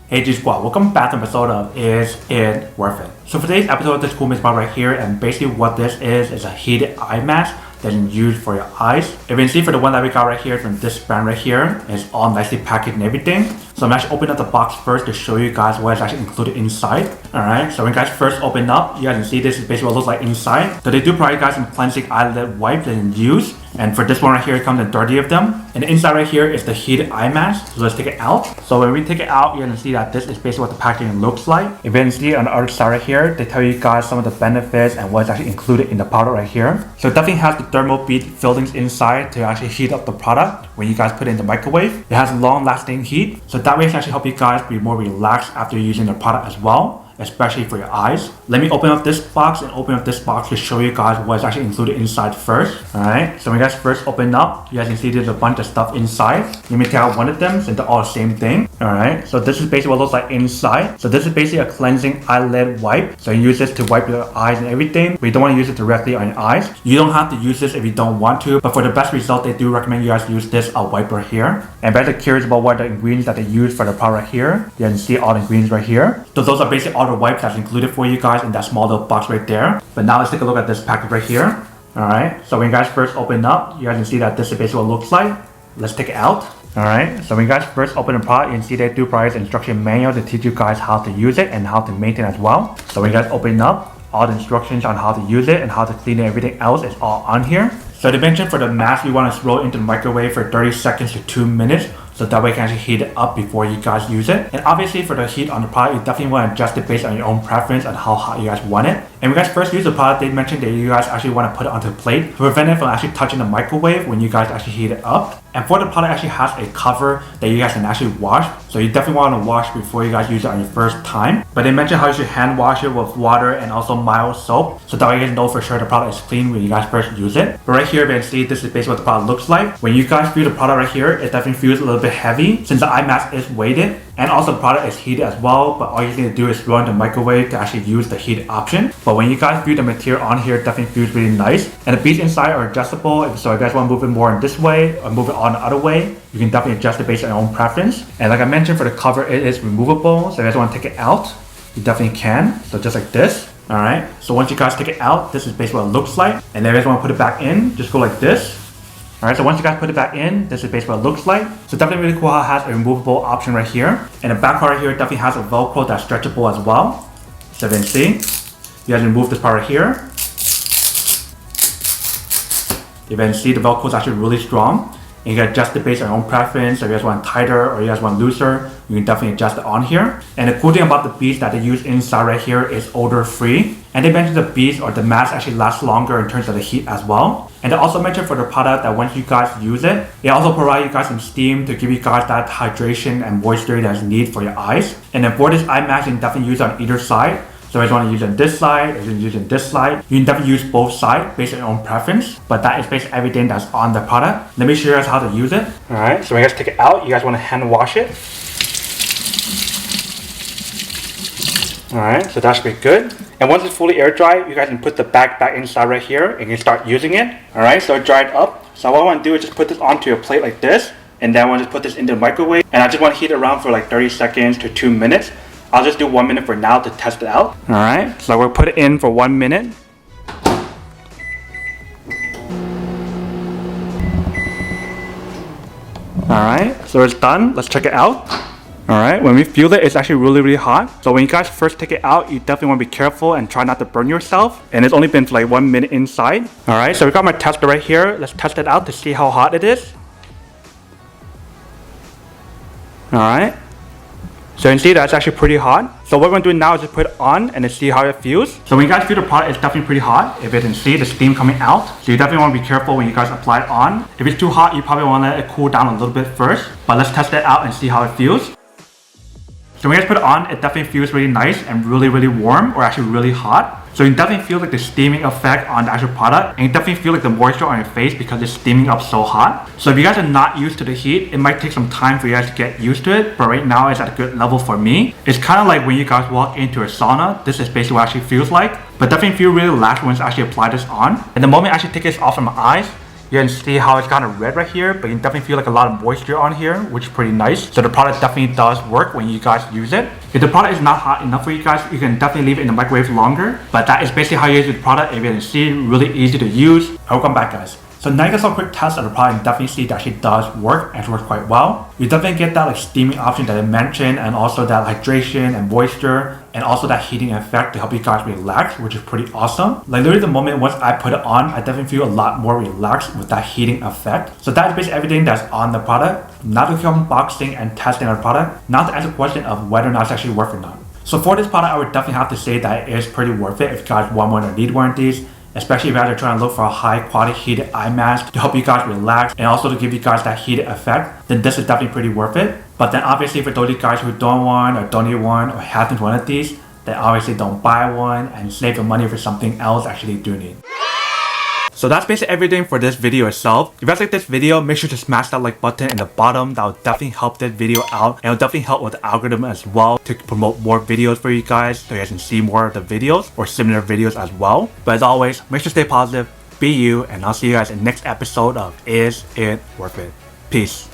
Hey G Squad, welcome back to an episode of Is It Worth It? So for today's episode, this cool mist bar right here, and basically what this is a heated eye mask that you use for your eyes. If you can see for the one that we got right here from this brand right here, it's all nicely packaged and everything. So I'm actually opening up the box first to show you guys what is actually included inside. Alright, so when you guys first open up, you guys can see this is basically what it looks like inside. So they do provide you guys some cleansing eyelid wipes that you can use. And for this one right here, it comes in 30 of them. And the inside right here is the heated eye mask. So let's take it out. So when we take it out, you're gonna see that this is basically what the packaging looks like. If you can see on the other side right here, they tell you guys some of the benefits and what's actually included in the product right here. So it definitely has the thermal bead fillings inside to actually heat up the product when you guys put it in the microwave. It has long lasting heat. So that way it can actually help you guys be more relaxed after using the product as well, especially for your eyes. Let me open up this box and open up this box to show you guys what's actually included inside first. Alright, so when you guys first open up, you guys can see there's a bunch of stuff inside. Let me take out one of them since they're all the same thing. Alright, so this is basically what it looks like inside. So this is basically a cleansing eyelid wipe. So you use this to wipe your eyes and everything, but you don't want to use it directly on your eyes. You don't have to use this if you don't want to, but for the best result, they do recommend you guys use this wiper here. And if you're curious about what the ingredients that they use for the product right here, you can see all the ingredients right here. So those are basically all the wipes that's included for you guys in that small little box right there. But now let's take a look at this package right here. Alright, so when you guys first open up, you guys can see that this is basically what it looks like. Let's take it out. Alright, so when you guys first open the product, you can see they do provide an instruction manual to teach you guys how to use it and how to maintain as well. So when you guys open up, all the instructions on how to use it and how to clean it, everything else is all on here. So they mentioned for the mask, you want to throw it into the microwave for 30 seconds to 2 minutes. So that way you can actually heat it up before you guys use it. And obviously for the heat on the product, you definitely want to adjust it based on your own preference on how hot you guys want it. And when you guys first use the product, they mentioned that you guys actually want to put it onto a plate to prevent it from actually touching the microwave when you guys actually heat it up. And for the product actually has a cover that you guys can actually wash. So you definitely want to wash before you guys use it on your first time. But they mentioned how you should hand wash it with water and also mild soap. So that way you guys know for sure the product is clean when you guys first use it. But right here, you can see this is basically what the product looks like. When you guys feel the product right here, it definitely feels a little bit heavy since the eye mask is weighted. And also the product is heated as well, but all you need to do is throw it in the microwave to actually use the heated option. But when you guys view the material on here, it definitely feels really nice. And the beads inside are adjustable, so if you guys want to move it more in this way or move it on the other way, you can definitely adjust it based on your own preference. And like I mentioned, for the cover, it is removable, so if you guys want to take it out, you definitely can. So just like this. Alright, so once you guys take it out, this is basically what it looks like. And if you guys want to put it back in, just go like this. Alright, so once you guys put it back in, this is basically what it looks like. So definitely really cool how it has a removable option right here. And the back part right here definitely has a Velcro that's stretchable as well. So you can see, you guys remove this part right here. You can see the Velcro is actually really strong. And you can adjust it based on your own preference. So if you guys want tighter or you guys want looser, you can definitely adjust it on here. And the cool thing about the beads that they use inside right here is odor free. And they mentioned the beads or the mask actually lasts longer in terms of the heat as well. And they also mentioned for the product that once you guys use it, they also provide you guys some steam to give you guys that hydration and moisture that you need for your eyes. And then for this eye mask, you can definitely use it on either side. So if you want to use it on this side, if you use it on this side, you can definitely use both sides based on your own preference. But that is basically everything that's on the product. Let me show you guys how to use it. Alright, so when you guys take it out, you guys want to hand wash it. Alright, so that should be good. And once it's fully air dry, you guys can put the bag back inside right here and you can start using it. Alright, so it dried up. So what I want to do is just put this onto a plate like this. And then I want to just put this into the microwave. And I just want to heat it around for like 30 seconds to 2 minutes. I'll just do 1 minute for now to test it out. Alright, so we'll put it in for 1 minute. Alright, so it's done. Let's check it out. Alright, when we feel it, it's actually really hot. So when you guys first take it out, you definitely want to be careful and try not to burn yourself. And it's only been for like 1 minute inside. Alright, so we got my tester right here. Let's test it out to see how hot it is. Alright. So you can see that's actually pretty hot. So what we're going to do now is just put it on and then see how it feels. So when you guys feel the product, it's definitely pretty hot. If you can see the steam coming out. So you definitely want to be careful when you guys apply it on. If it's too hot, you probably want to let it cool down a little bit first. But let's test it out and see how it feels. So when you guys put it on, it definitely feels really nice and really warm or actually really hot. So you definitely feel like the steaming effect on the actual product, and you definitely feel like the moisture on your face because it's steaming up so hot. So if you guys are not used to the heat, it might take some time for you guys to get used to it, but right now it's at a good level for me. It's kind of like when you guys walk into a sauna. This is basically what it actually feels like, but definitely feel really relaxed when it's actually applied this on. And the moment I actually take this off from my eyes, You can see how it's kind of red right here, but you can definitely feel like a lot of moisture on here, which is pretty nice. So the product definitely does work when you guys use it. If the product is not hot enough for you guys, you can definitely leave it in the microwave longer. But that is basically how you use the product. If you can see, really easy to use. Welcome back, guys. So now you guys saw a quick test of the product and definitely see that actually does work and it works quite well. You definitely get that like steaming option that I mentioned, and also that hydration and moisture, and also that heating effect to help you guys relax, which is pretty awesome. Like literally the moment once I put it on, I definitely feel a lot more relaxed with that heating effect. So that is basically everything that's on the product. Now to come unboxing and testing our product, now to answer the question of whether or not it's actually worth it or not. So for this product, I would definitely have to say that it is pretty worth it if you guys want one or need one of these. Especially if you guys are trying to look for a high quality heated eye mask to help you guys relax and also to give you guys that heated effect, then this is definitely pretty worth it. But then obviously for those of you guys who don't want or don't need one or haven't one of these, then obviously don't buy one and save the money for something else actually do need. So that's basically everything for this video itself. If you guys like this video, make sure to smash that like button in the bottom. That will definitely help this video out, and it will definitely help with the algorithm as well to promote more videos for you guys so you guys can see more of the videos or similar videos as well. But as always, make sure to stay positive, be you, and I'll see you guys in the next episode of Is It Worth It? Peace.